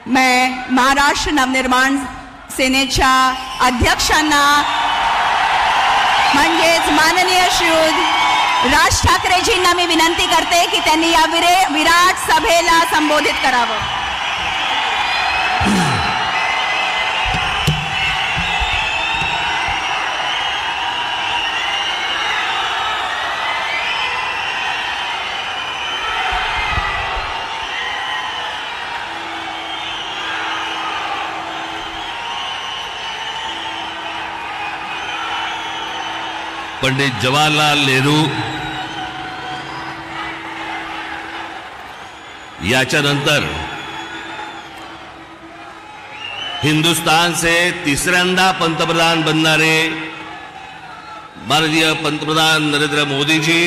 मैं महाराष्ट्र नवनिर्माण सेनेच्या अध्यक्षांना म्हणजेच माननीय श्रीयुत राज ठाकरेजींना मी विनंती करते की त्यांनी या विराट सभेला संबोधित करावं. पंडित जवाहरलाल नेहरू याच्यानंतर हिंदुस्तान से तिसऱ्यांदा पंतप्रधान बनणारे माननीय पंतप्रधान नरेंद्र मोदी जी,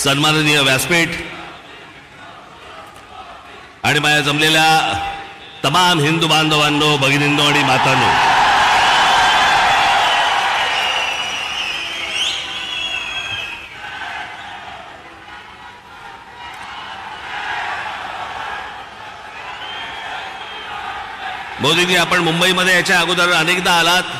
सन्माननीय व्यासपीठ आणि माझ्या जमलेल्या तमाम हिंदू बांधवांनो, भगिनींनो आणि मातांनो, मोदीजी आपण मुंबईमध्ये याच्या अगोदर अनेकदा आलात,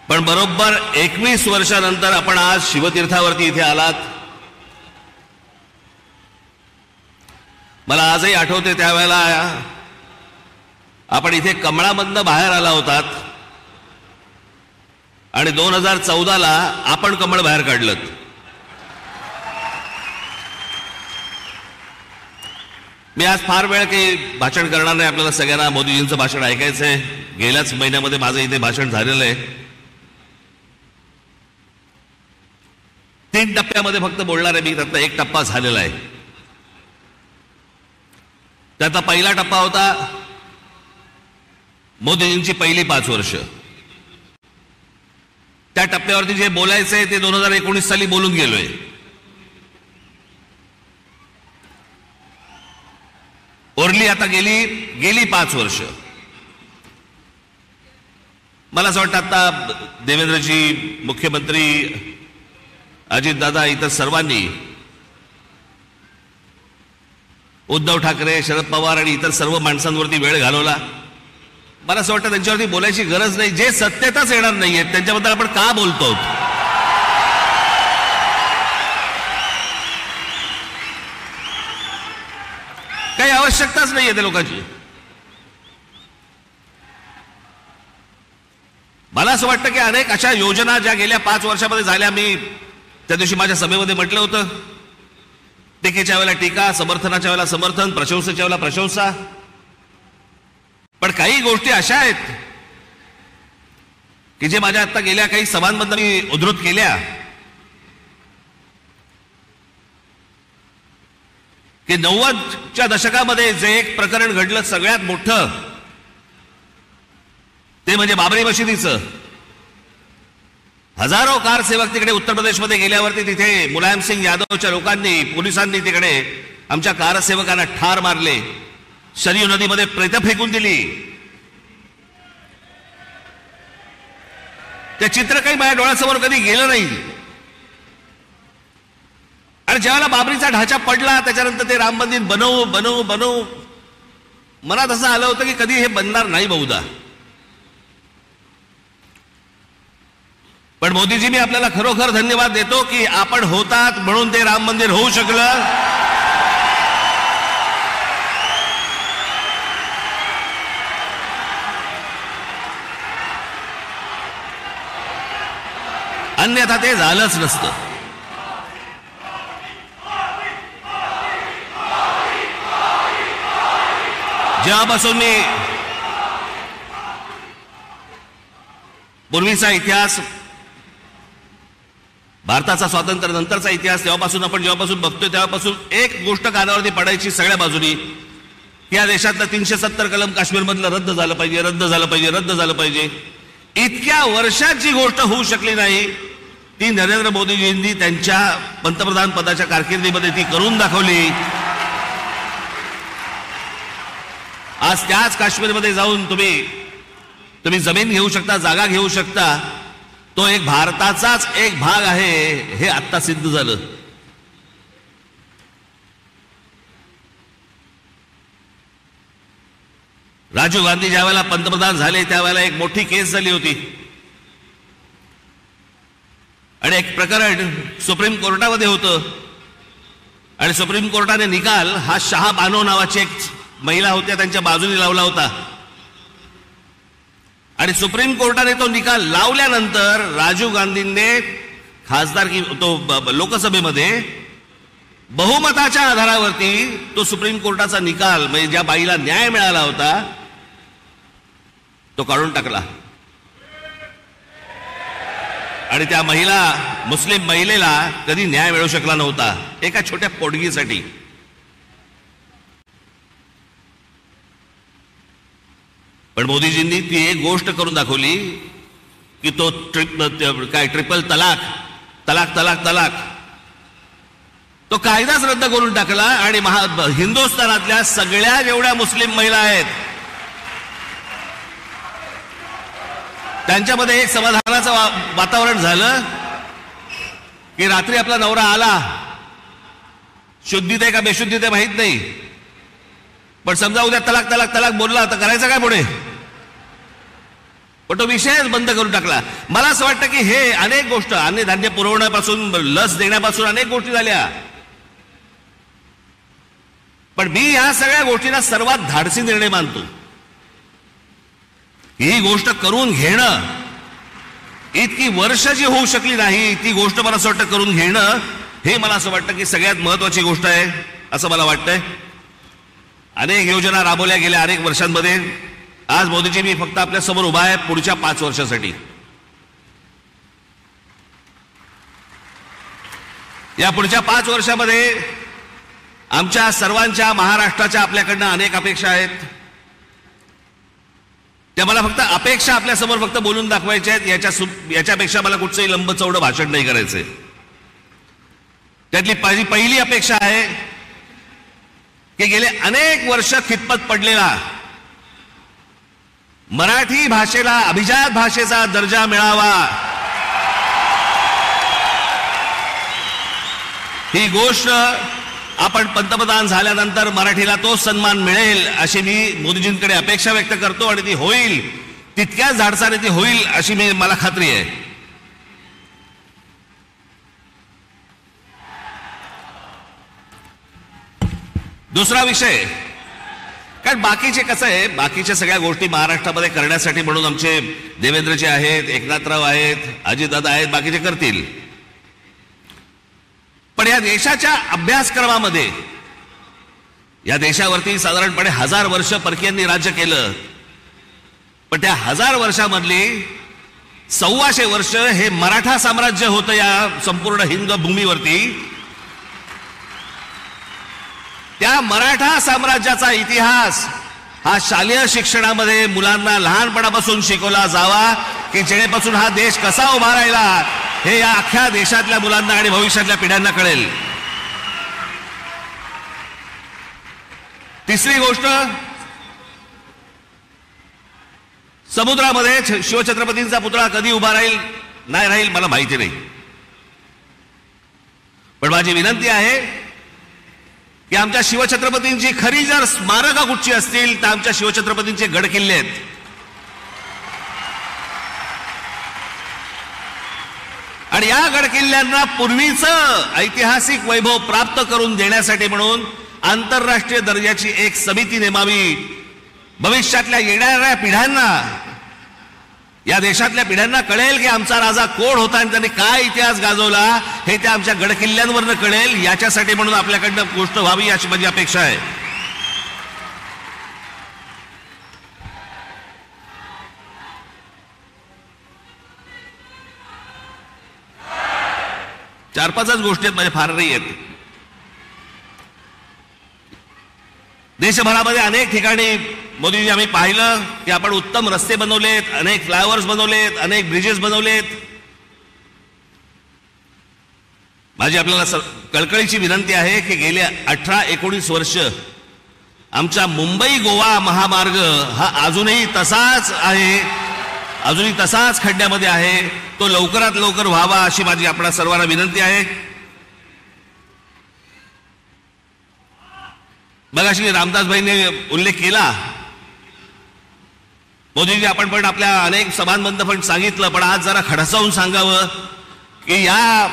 पण बरोबर 21 वर्षानंतर आपण आज शिवतीर्थावरती इथे आलात. मला आजही आठवते त्यावेळेला आपण इथे कमळामधनं बाहेर आला होतात आणि 2014ला आपण कमळ बाहेर काढलं. मी आज फार वेळ काही भाषण करणार नाही. आपल्याला सगळ्यांना मोदीजींचं भाषण ऐकायचंय. गेल्याच महिन्यामध्ये माझं इथे भाषण झालेलं आहे. 3 टप्प्यामध्ये फक्त बोलणार आहे मी. त्यातला 1 टप्पा झालेला आहे. त्याचा पहिला टप्पा होता मोदीजींची पहिली 5 वर्ष. त्या टप्प्यावरती जे बोलायचंय ते 2019 साली बोलून गेलोय. ओरली आता गेली 5 वर्ष. मला असं वाटतं आता देवेंद्रजी, मुख्यमंत्री अजितदादा, इतर सर्वांनी, उद्धव ठाकरे, शरद पवार आणि इतर सर्व माणसांवरती वेळ घालवला. मला असं वाटतं त्यांच्यावरती बोलायची गरज नाही. जे सत्तेतच येणार नाहीये त्यांच्याबद्दल आपण का बोलतो? काही आवश्यकताच नाहीये त्या लोकांची. मला असं वाटतं की अनेक अशा योजना ज्या गेल्या 5 वर्षामध्ये झाल्या, मी त्या दिवशी माझ्या सभेमध्ये म्हटलं होतं, टीकेच्या वेळेला टीका, समर्थनाच्या वेळेला समर्थन, प्रशंसेच्या वेळेला प्रशंसा. पण काही गोष्टी अशा आहेत की जे माझ्या आता गेल्या काही सभांमधनं मी उद्धृत केल्या की 90च्या दशकामध्ये जे एक प्रकरण घडलं सगळ्यात मोठं, ते म्हणजे बाबरी मशिदीचं. हजारो कारसेवक तिकडे उत्तर प्रदेशमध्ये गेल्यावरती तिथे मुलायम सिंग यादवच्या लोकांनी, पोलिसांनी तिकडे आमच्या कारसेवकांना ठार मारले, सरयू नदीमध्ये प्रेतं फेकून दिली. ते चित्र काही माझ्या डोळ्यासमोर कधी गेलं नाही. आणि ज्यावेळेला बाबरीचा ढाचा पडला त्याच्यानंतर ते राम मंदिर बनवू मनात असं आलं होतं की कधी हे बनणार नाही बहुधा. पण मोदीजी, मी आपल्याला खरोखर धन्यवाद देतो की आपण होतात म्हणून ते राम मंदिर होऊ शकलं. अन्यथा ते झालंच नसतं. जेव्हापासून मी पूर्वीचा इतिहास, भारताचा स्वातंत्र्य नंतरचा इतिहास जेव्हापासून बघतोय तेव्हापासून एक गोष्ट कानावरती पडायची सगळ्या बाजूनी, या देशातलं 370 कलम काश्मीरमधलं रद्द झालं पाहिजे. इतक्या वर्षात जी गोष्ट होऊ शकली नाही ती नरेंद्र मोदीजींनी त्यांच्या पंतप्रधान पदाच्या कारकिर्दीमध्ये ती करून दाखवली. आज त्याच काश्मीरमध्ये जाऊन तुम्ही जमीन घेऊ शकता, जागा घेऊ शकता. तो एक भारताचाच एक भाग आहे हे आत्ता सिद्ध झालं. राजीव गांधी ज्या वेळेला पंतप्रधान झाले त्यावेळेला एक मोठी केस झाली होती आणि एक प्रकरण सुप्रीम कोर्टामध्ये होतं आणि सुप्रीम कोर्टाने निकाल हा शाह बानो नावाची एक महिला होत्या त्यांच्या बाजूने लावला होता आणि सुप्रीम कोर्टाने तो निकाल लावल्यानंतर राजीव गांधींनी खासदारकी तो लोकसभेमध्ये बहुमताच्या आधारावरती तो सुप्रीम कोर्टाचा निकाल म्हणजे ज्या बाईला न्याय मिळाला होता तो काढून टाकला आणि त्या मुस्लिम महिलेला कधी न्याय मिळू शकला नव्हता एका छोट्या पोटगीसाठी. पण मोदीजींनी ती एक गोष्ट करून दाखवली की तो ट्रिपल तलाक तलाक तलाक तलाक तो कायदाच रद्द करून टाकला आणि हिंदुस्थानातल्या सगळ्या जेवढ्या मुस्लिम महिला आहेत त्यांच्यामध्ये एक समाधानाचं वातावरण झालं की रात्री आपला नवरा आला, शुद्धीत आहे का बेशुद्धीत आहे माहित नाही, पण समजा उद्या तलाक तलाक तलाक बोलला तर करायचं काय पुढे, पण तो विषयच बंद करून टाकला. मला असं वाटतं की हे अनेक गोष्ट अन्नधान्य पुरवण्यापासून लस देण्यापासून अनेक गोष्टी झाल्या, पण मी ह्या सगळ्या गोष्टींना सर्वात धाडसी निर्णय मानतो. ही गोष्ट करून घेणं इतकी वर्ष जी होऊ शकली नाही ती गोष्ट मला असं वाटतं करून घेणं हे मला असं वाटतं की सगळ्यात महत्वाची गोष्ट आहे असं मला वाटतंय. अनेक योजना राबवल्या गेल्या अनेक वर्षांमध्ये. आज मोदीजी मी फक्त आपल्या समोर उभा आहे पुढच्या 5 वर्षासाठी. या पुढच्या 5 वर्षामध्ये आमच्या सर्वांच्या महाराष्ट्राच्या आपल्याकडनं अनेक अपेक्षा आहेत. त्या मला फक्त अपेक्षा आपल्या समोर फक्त बोलून दाखवायच्या आहेत. याच्यापेक्षा मला कुठचंही लंब चौडं भाषण नाही करायचंय. त्यातली पहिली अपेक्षा आहे की गेले अनेक वर्ष खितपत पडलेला मराठी भाषेला अभिजात भाषेचा दर्जा मिळावा. ही गोष्ट आपण पंतप्रधान झाल्यानंतर मराठीला तो सन्मान मिळेल अशी मी मोदीजींकडे अपेक्षा व्यक्त करतो आणि ती होईल, तितक्याच धाडसाने ती होईल अशी मला खात्री आहे. दुसरा विषय, कारण बाकीचे कसं आहे, बाकीच्या सगळ्या गोष्टी महाराष्ट्रामध्ये करण्यासाठी म्हणून आमचे देवेंद्रजी आहेत, एकनाथराव आहेत, अजितदादा आहेत, बाकीचे करतील. पण या देशाच्या अभ्यासक्रमामध्ये या देशावरती साधारणपणे 1000 वर्ष परकीयांनी राज्य केलं, पण त्या 1000 वर्षामधली 1400 वर्ष हे मराठा साम्राज्य होतं या संपूर्ण हिंद भूमीवरती. त्या मराठा साम्राज्याचा इतिहास हा शालेय शिक्षणामध्ये मुलांना लहानपणापासून शिकवला जावा की जेणेपासून हा देश कसा उभा राहिला हे या अख्ख्या देशातल्या मुलांना आणि भविष्यातल्या पिढ्यांना कळेल. तिसरी गोष्ट, समुद्रामध्ये शिवछत्रपतींचा पुतळा कधी उभा राहील नाही राहील मला माहिती नाही, पण माझी विनंती आहे की आमच्या शिवछत्रपतींची खरी जर स्मारकं कुठची असतील तर आमच्या शिवछत्रपतींचे गड किल्ले आहेत. आणि या गड किल्ल्यांना पूर्वीचं ऐतिहासिक वैभव प्राप्त करून देण्यासाठी म्हणून आंतरराष्ट्रीय दर्जाची एक समिती नेमावी. भविष्यातल्या येणाऱ्या पिढ्यांना, या देशातल्या पिढ्यांना कळेल की आमचा राजा कोण होता आणि त्यांनी काय इतिहास गाजवला हे त्या आमच्या गडकिल्ल्यांवरनं कळेल. याच्यासाठी म्हणून आपल्याकडनं गोष्ट व्हावी अशी माझी अपेक्षा आहे. चार पाचच गोष्टी आहेत, माझ्या फार नाही आहेत. देशभरामध्ये अनेक ठिकाणी मोदीजी आम्ही पाहिलं की आपण उत्तम रस्ते बनवलेत, अनेक फ्लायओव्हर्स बनवलेत, अनेक ब्रिजेस बनवलेत. माझी आपल्याला कळकळीची विनंती आहे की गेल्या 18-19 वर्ष आमचा मुंबई गोवा महामार्ग हा अजूनही तसाच आहे, अजूनही तसाच खड्ड्यामध्ये आहे. तो लवकरात लवकर व्हावा अशी माझी आपणा सर्वांना विनंती आहे. मगाशी रामदासभाईंनी उल्लेख केला, मोदीजी आपण पण आपल्या अनेक सभांमधनं पण सांगितलं, पण आज जरा खडसावून सांगावं की या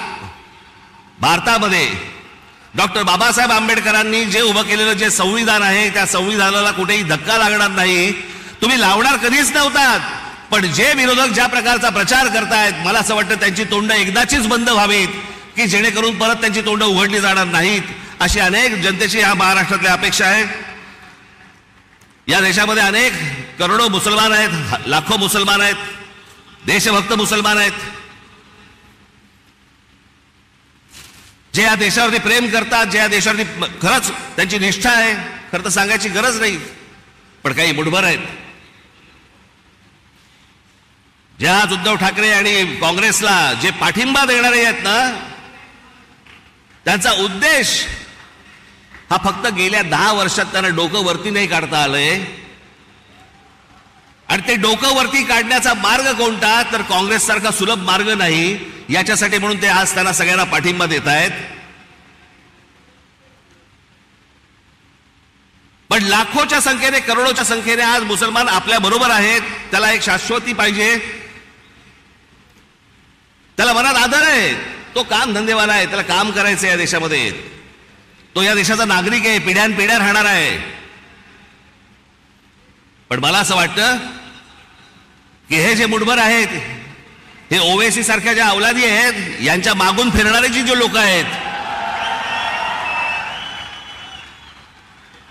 भारतामध्ये डॉक्टर बाबासाहेब आंबेडकरांनी जे उभं केलेलं जे संविधान आहे त्या संविधानाला कुठेही धक्का लागणार नाही. तुम्ही लावणार कधीच नव्हतात, पण जे विरोधक ज्या प्रकारचा प्रचार करतायत मला असं वाटतं त्यांची तोंड एकदाचीच बंद व्हावीत की जेणेकरून परत त्यांची तोंड उघडली जाणार नाहीत, अशी अनेक जनतेची या महाराष्ट्रातल्या अपेक्षा आहे. या देशामध्ये अनेक करोडो मुसलमान आहेत, लाखो मुसलमान आहेत, देशभक्त मुसलमान आहेत, जे या देशावरती प्रेम करतात, जे या देशावरती खरंच त्यांची निष्ठा आहे. खरं तर सांगायची गरज नाही, पण काही मुठभर आहेत जे आज उद्धव ठाकरे आणि काँग्रेसला जे पाठिंबा देणारे आहेत ना, त्यांचा उद्देश हा फक्त गेल्या 10 वर्षात त्यांना डोकं वरती नाही काढता आलंय. आणि ते डोकं वरती काढण्याचा मार्ग कोणता, तर काँग्रेस सारखा सुलभ मार्ग नाही. याच्यासाठी म्हणून ते आज त्यांना सगळ्यांना पाठिंबा देत आहेत. पण लाखोच्या संख्येने, करोडोच्या संख्येने आज मुसलमान आपल्या बरोबर आहेत. त्याला एक शाश्वती पाहिजे, त्याला मनात आदर आहे, तो काम धंदेवाला आहे, त्याला काम करायचं या देशामध्ये, तो या देशाचा नागरिक आहे, पिढ्यानपिढ्या राहणार आहे. पण मला असं वाटतं की हे जे मुठभर आहेत, हे ओवेसी सारख्या ज्या अवलादी आहेत, यांच्या मागून फिरणारे जे लोक आहेत,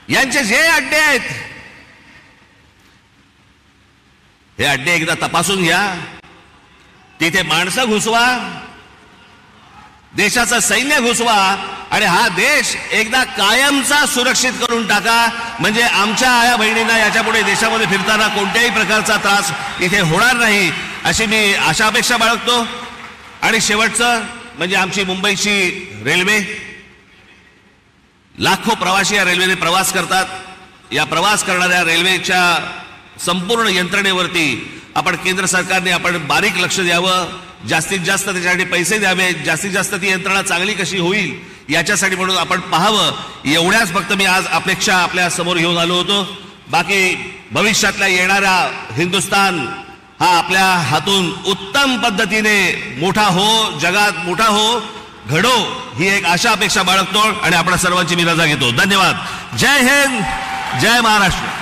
यांचे जे अड्डे आहेत, हे अड्डे एकदा तपासून घ्या. तिथे माणसं घुसवा, देशाचं सैन्य घुसवा आणि हा देश एकदा कायमचा सुरक्षित करून टाका. म्हणजे आमच्या आया बहिणींना याच्यापुढे देशामध्ये फिरताना कोणत्याही प्रकारचा त्रास इथे होणार नाही, अशी मी आशा अपेक्षा बाळगतो. आणि शेवटचं म्हणजे आमची मुंबईची रेल्वे, लाखो प्रवासी या रेल्वेने प्रवास करतात. या प्रवास करणाऱ्या रेल्वेच्या संपूर्ण यंत्रणेवरती आपण केंद्र सरकारने आपण बारीक लक्ष द्यावं, जास्तीत जास्त त्याच्यासाठी पैसे द्यावे, जास्तीत जास्त ती यंत्रणा चांगली कशी होईल याच्यासाठी म्हणून आपण पाहावं. एवढ्याच फक्त मी आज अपेक्षा आपल्या समोर घेऊन आलो होतो. बाकी भविष्यातल्या येणारा हिंदुस्थान हा आपल्या हातून उत्तम पद्धतीने मोठा हो, जगात मोठा हो, घडो, ही एक आशा अपेक्षा बाळगतो आणि आपल्या सर्वांची मी रजा घेतो. धन्यवाद. जय हिंद, जय महाराष्ट्र.